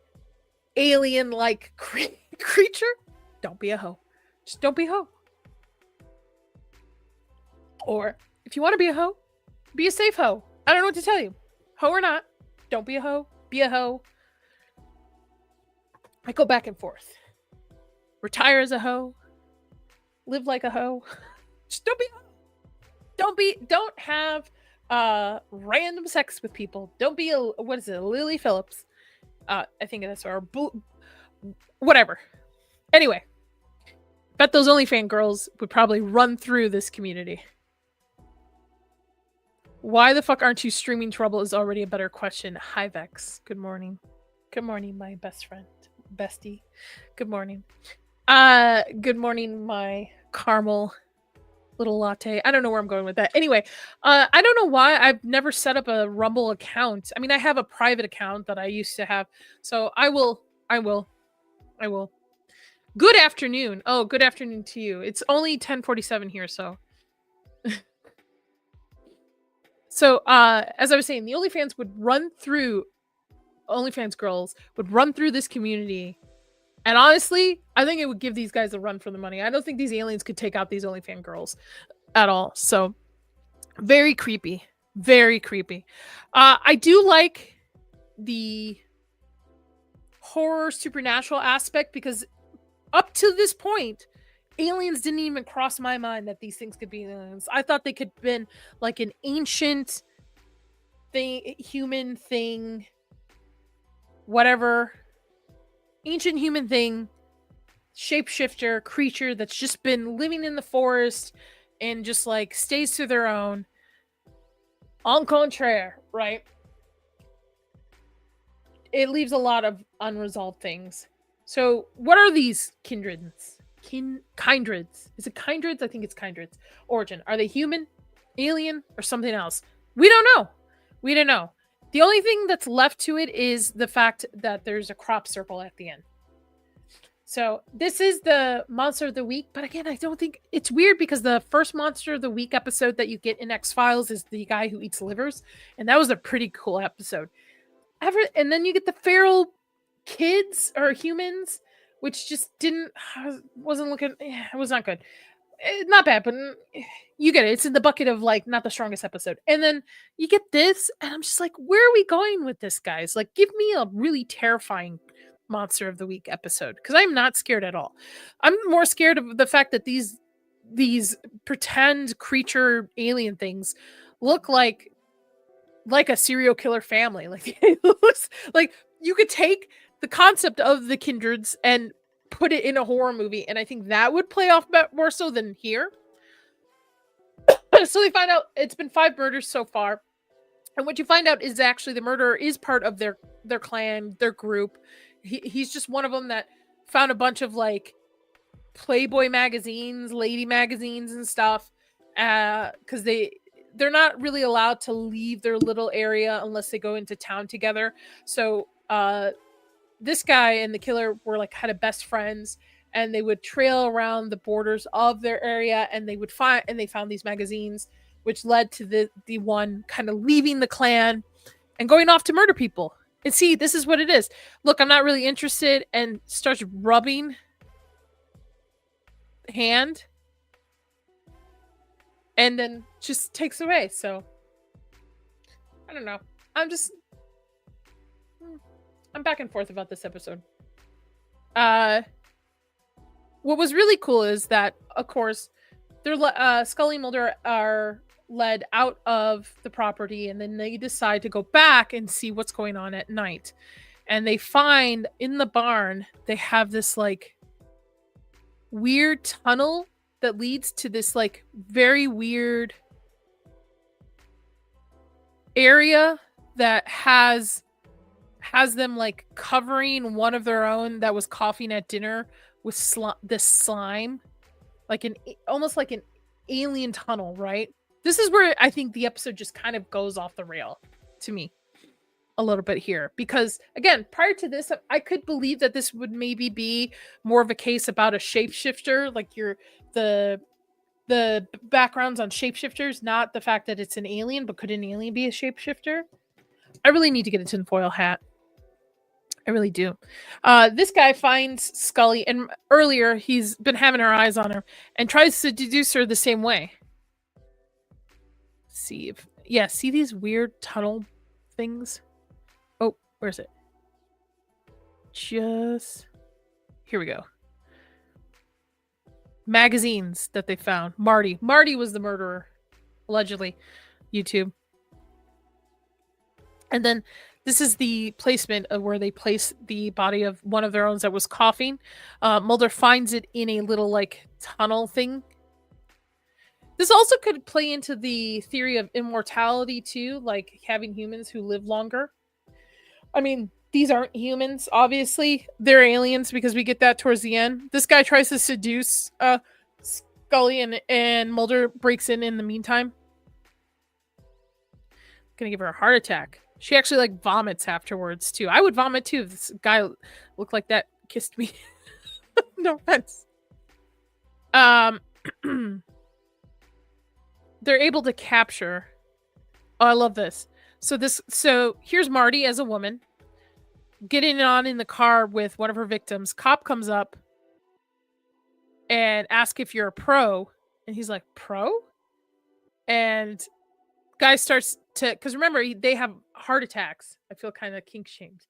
alien-like creature. Don't be a hoe. Just don't be a hoe. Or if you want to be a hoe, be a safe hoe. I don't know what to tell you. Hoe or not, don't be a hoe. Be a hoe. I go back and forth. Retire as a hoe. Live like a hoe. Just don't be a hoe. Don't have random sex with people. Don't be Lily Phillips. I think that's whatever. Anyway, bet those OnlyFans girls would probably run through this community. Why the fuck aren't you streaming Trouble is already a better question. Hi Vex. Good morning. Good morning, my best friend. bestie. Good morning. Good morning, my caramel little latte. I don't know where I'm going with that. Anyway, I don't know why I've never set up a Rumble account. I mean, I have a private account that I used to have. So I will. Good afternoon. Oh, good afternoon to you. It's only 10:47 here, so as I was saying, the OnlyFans girls would run through this community. And honestly, I think it would give these guys a run for the money. I don't think these aliens could take out these OnlyFans girls at all. So very creepy. Very creepy. I do like the horror supernatural aspect because up to this point, aliens didn't even cross my mind that these things could be aliens. I thought they could have been like an ancient thing, human thing, whatever. Ancient human thing, shapeshifter, creature that's just been living in the forest and just like stays to their own. En contraire, right? It leaves a lot of unresolved things. So, what are these kindreds? Kindreds. Is it kindreds? I think it's kindreds. Origin. Are they human, alien, or something else? We don't know. We don't know. The only thing that's left to it is the fact that there's a crop circle at the end. So this is the Monster of the Week. But again, I don't think it's weird because the first Monster of the Week episode that you get in X-Files is the guy who eats livers. And that was a pretty cool episode. And then you get the feral kids or humans, which just wasn't looking, it was not good. Not bad, but you get it. It's in the bucket of like not the strongest episode. And then you get this, and I'm just like, where are we going with this, guys? Like, give me a really terrifying Monster of the Week episode because I'm not scared at all. I'm more scared of the fact that these pretend creature alien things look like a serial killer family. Like it looks like you could take the concept of the kindreds and put it in a horror movie, and I think that would play off more so than here. So they find out it's been 5 murders so far, and what you find out is actually the murderer is part of their clan, their group. He's just one of them that found a bunch of like Playboy magazines, lady magazines, and stuff, because they're not really allowed to leave their little area unless they go into town together. So this guy and the killer were like kind of best friends, and they would trail around the borders of their area, and they found these magazines, which led to the one kind of leaving the clan and going off to murder people. And see, this is what it is. Look, I'm not really interested, and starts rubbing hand and then just takes away. So I don't know. I'm back and forth about this episode. What was really cool is that, of course, Scully and Mulder are led out of the property, and then they decide to go back and see what's going on at night. And they find in the barn, they have this like weird tunnel that leads to this like very weird area that has them like covering one of their own that was coughing at dinner with this slime, like almost like an alien tunnel, right? This is where I think the episode just kind of goes off the rail to me a little bit here, because again, prior to this, I could believe that this would maybe be more of a case about a shapeshifter, like the backgrounds on shapeshifters, not the fact that it's an alien, but could an alien be a shapeshifter? I really need to get a tinfoil hat. I really do. This guy finds Scully, and earlier he's been having her eyes on her and tries to deduce her the same way. See these weird tunnel things? Oh, where's it? Just here we go. Magazines that they found. Marty was the murderer, allegedly. YouTube. And then this is the placement of where they place the body of one of their own that was coughing. Mulder finds it in a little like tunnel thing. This also could play into the theory of immortality too, like having humans who live longer. I mean, these aren't humans, obviously. They're aliens because we get that towards the end. This guy tries to seduce Scully and Mulder breaks in the meantime. Gonna give her a heart attack. She actually like vomits afterwards too. I would vomit too if this guy looked like that kissed me. No offense. They're able to capture. Oh, I love this. So here's Marty as a woman getting on in the car with one of her victims. Cop comes up and asks if you're a pro, and he's like, pro? And guy starts to, because remember, they have heart attacks. I feel kind of kink shamed.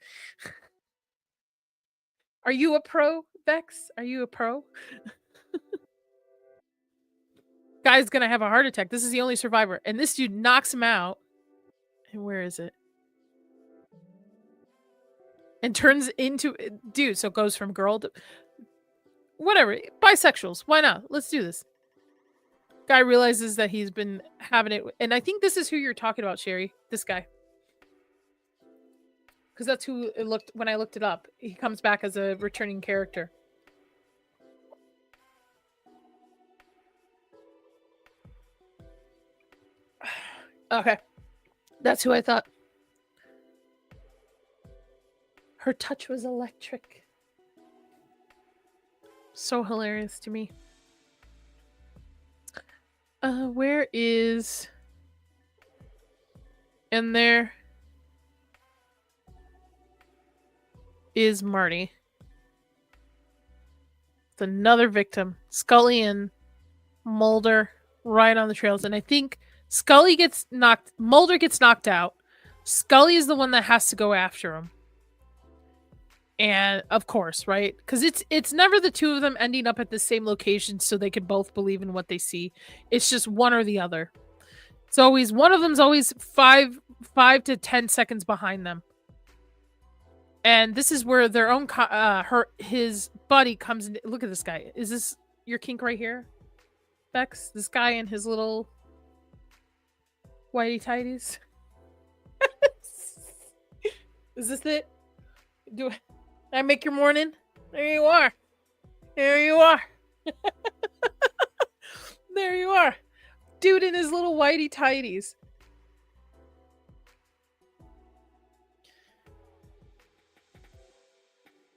Are you a pro, Vex? Are you a pro? Guy's gonna have a heart attack. This is the only survivor. And this dude knocks him out. And where is it? And turns into dude, so it goes from girl to whatever. Bisexuals. Why not? Let's do this. Guy realizes that he's been having it, and I think this is who you're talking about, Sherry. This guy. Because that's who it looked when I looked it up. He comes back as a returning character. Okay. That's who I thought. Her touch was electric. So hilarious to me. Where is... And there is Marty. It's another victim. Scully and Mulder right on the trails. And I think Scully gets knocked... Mulder gets knocked out. Scully is the one that has to go after him. And of course, right? Because it's never the two of them ending up at the same location so they could both believe in what they see. It's just one or the other. It's always one of them's always 5 to 10 seconds behind them. And this is where their own his buddy comes in. Look at this guy. Is this your kink right here, Bex? This guy in his little whitey tighties. Is this it? Do I make your morning? There you are. There you are. There you are. Dude in his little whitey tighties.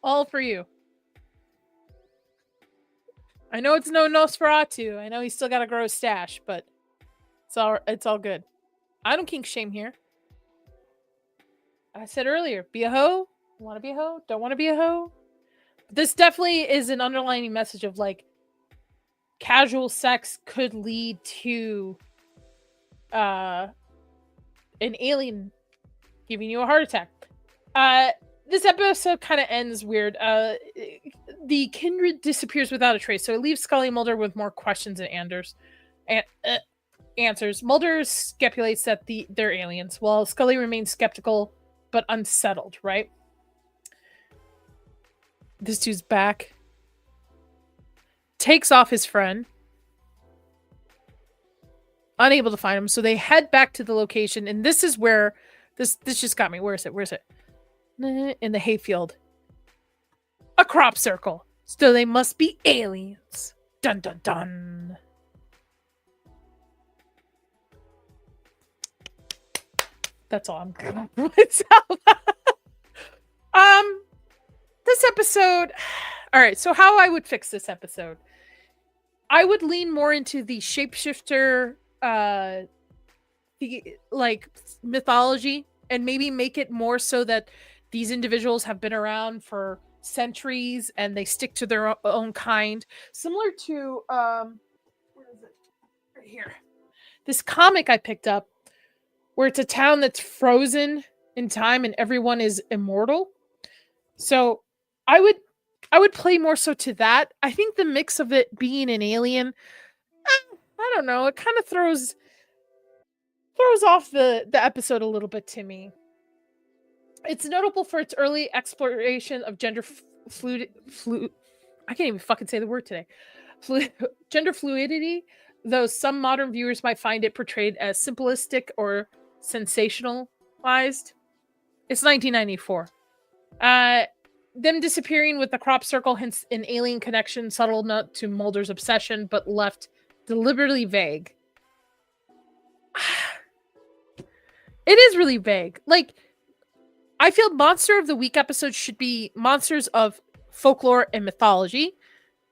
All for you. I know it's no Nosferatu. I know he's still got a gross stash, but it's all good. I don't kink shame here. I said earlier, be a hoe. Want to be a hoe? Don't want to be a hoe? This definitely is an underlining message of like casual sex could lead to an alien giving you a heart attack. This episode kind of ends weird. The kindred disappears without a trace, so it leaves Scully and Mulder with more questions and answers. Mulder speculates that they're aliens, while Scully remains skeptical but unsettled, right? This dude's back. Takes off his friend. Unable to find him, so they head back to the location, and this is where this just got me. Where is it? Where is it? In the hayfield. A crop circle. So they must be aliens. Dun dun dun. That's all I'm gonna myself. This episode. All right, so how I would fix this episode. I would lean more into the shapeshifter the like mythology and maybe make it more so that these individuals have been around for centuries and they stick to their own kind. Similar to where is it? Right here. This comic I picked up where it's a town that's frozen in time and everyone is immortal. So I would play more so to that. I think the mix of it being an alien, I don't know, it kind of throws off the episode a little bit to me. It's notable for its early exploration of gender fluid. I can't even fucking say the word today. Gender fluidity, though some modern viewers might find it portrayed as simplistic or sensationalized. It's 1994. Them disappearing with the crop circle hints an alien connection, subtle nut to Mulder's obsession, but left deliberately vague. It is really vague. Like, I feel Monster of the Week episodes should be monsters of folklore and mythology.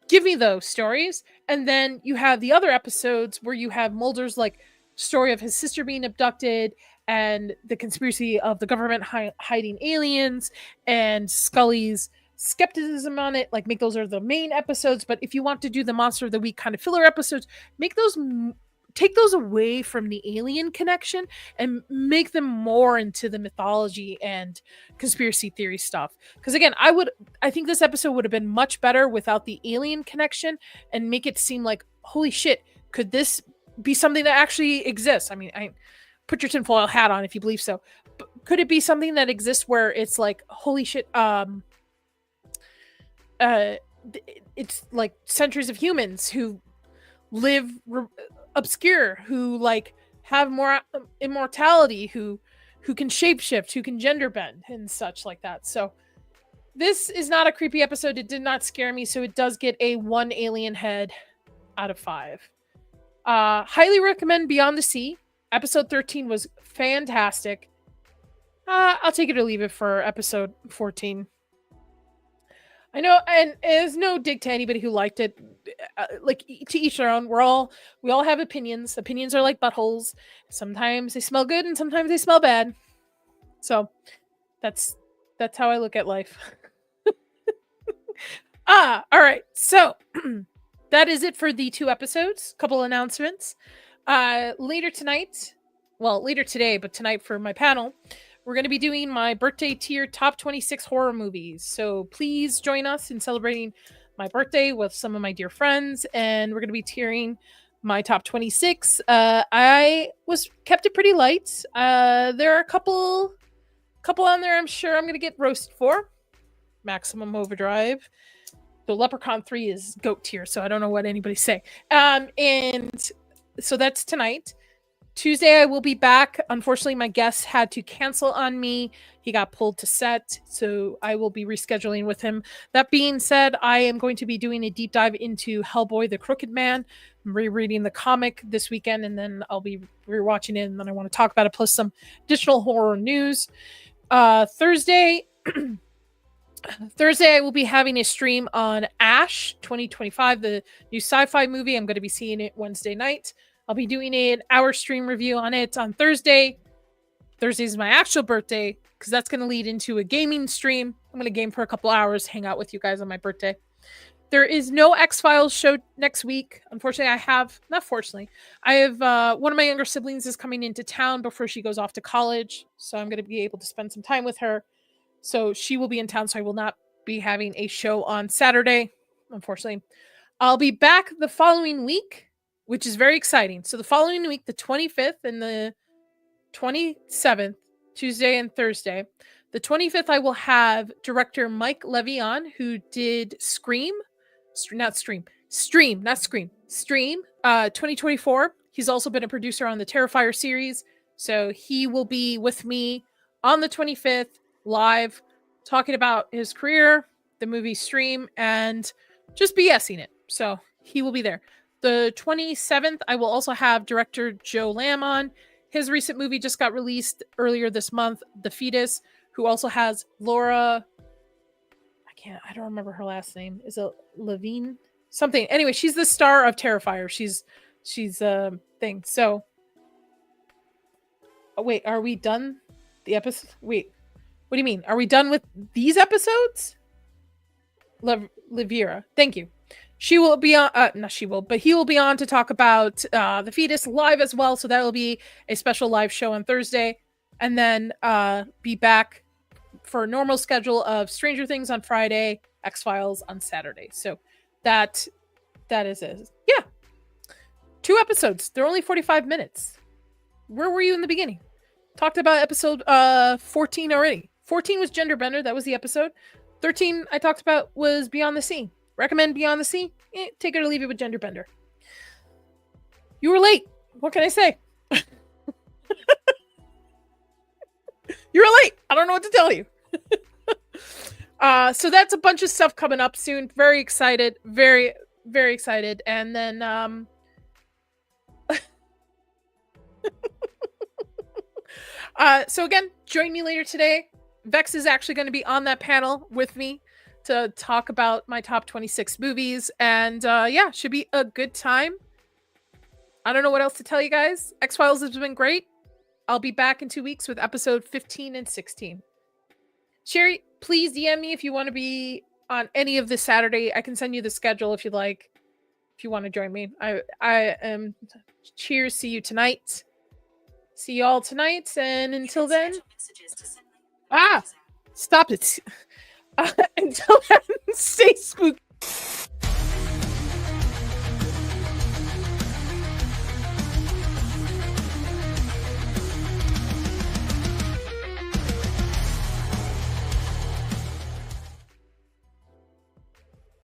Give me those stories. And then you have the other episodes where you have Mulder's like story of his sister being abducted and the conspiracy of the government hiding aliens and Scully's skepticism on it. Like, make those are the main episodes. But if you want to do the Monster of the Week kind of filler episodes, make those, take those away from the alien connection and make them more into the mythology and conspiracy theory stuff. Because again, I think this episode would have been much better without the alien connection and make it seem like, holy shit, could this be something that actually exists? I mean, I put your tinfoil hat on if you believe so. But could it be something that exists where it's like, holy shit, it's like centuries of humans who live obscure, who like have more immortality, who can shapeshift, who can gender bend and such like that. So this is not a creepy episode. It did not scare me, so it does get a 1 alien head out of 5. Highly recommend Beyond the Sea. Episode 13 was fantastic. I'll take it or leave it for episode 14. I know, and there's no dig to anybody who liked it. Like, to each their own. We all have opinions. Opinions are like buttholes. Sometimes they smell good, and sometimes they smell bad. So that's how I look at life. All right. So that is it for the 2 episodes. Couple announcements. Later today, but tonight for my panel, we're going to be doing my birthday tier top 26 horror movies. So please join us in celebrating my birthday with some of my dear friends, and we're going to be tiering my top 26. I kept it pretty light. There are a couple on there I'm sure I'm going to get roasted for. Maximum Overdrive. The Leprechaun 3 is GOAT tier, so I don't know what anybody's saying. And so that's tonight. Tuesday, I will be back. Unfortunately, my guest had to cancel on me. He got pulled to set, so I will be rescheduling with him. That being said, I am going to be doing a deep dive into Hellboy the Crooked Man. I'm rereading the comic this weekend, and then I'll be rewatching it, and then I want to talk about it, plus some additional horror news. Thursday, I will be having a stream on Ash 2025, the new sci-fi movie. I'm going to be seeing it Wednesday night. I'll be doing an hour stream review on it on Thursday. Thursday is my actual birthday, because that's going to lead into a gaming stream. I'm going to game for a couple hours, hang out with you guys on my birthday. There is no X-Files show next week. Unfortunately, I have one of my younger siblings is coming into town before she goes off to college, so I'm going to be able to spend some time with her. So she will be in town, so I will not be having a show on Saturday, unfortunately. I'll be back the following week, which is very exciting. So the following week, the 25th and the 27th, Tuesday and Thursday. The 25th, I will have director Mike Levy on, who did Scream 2024. He's also been a producer on the Terrifier series. So he will be with me on the 25th, live, talking about his career, the movie Stream, and just BSing it. So he will be there. The 27th, I will also have director Joe Lamb on. His recent movie just got released earlier this month, The Fetus, who also has Laura, I don't remember her last name. Is it Levine? Something. Anyway, she's the star of Terrifier. She's a thing. So, wait, are we done? The episode? Wait, what do you mean? Are we done with these episodes? Livera. Thank you. She will be on, but he will be on to talk about The Fetus live as well. So that will be a special live show on Thursday. And then be back for a normal schedule of Stranger Things on Friday, X-Files on Saturday. So that is it. Yeah. 2 episodes. They're only 45 minutes. Where were you in the beginning? Talked about episode 14 already. 14 was Gender Bender. That was the episode. 13 I talked about was Beyond the Sea. Recommend Beyond the Sea? Take it or leave it with Gender Bender. You were late. What can I say? You were late. I don't know what to tell you. So that's a bunch of stuff coming up soon. Very excited. Very, very excited. And then so again, join me later today. Vex is actually going to be on that panel with me to talk about my top 26 movies. And yeah, should be a good time. I don't know what else to tell you guys. X-Files has been great. I'll be back in 2 weeks with episode 15 and 16. Sherry, please DM me if you want to be on any of this Saturday. I can send you the schedule if you'd like. If you want to join me. I am. Cheers. See you tonight. See you all tonight. And until then. Stop it. Until then, stay spooky.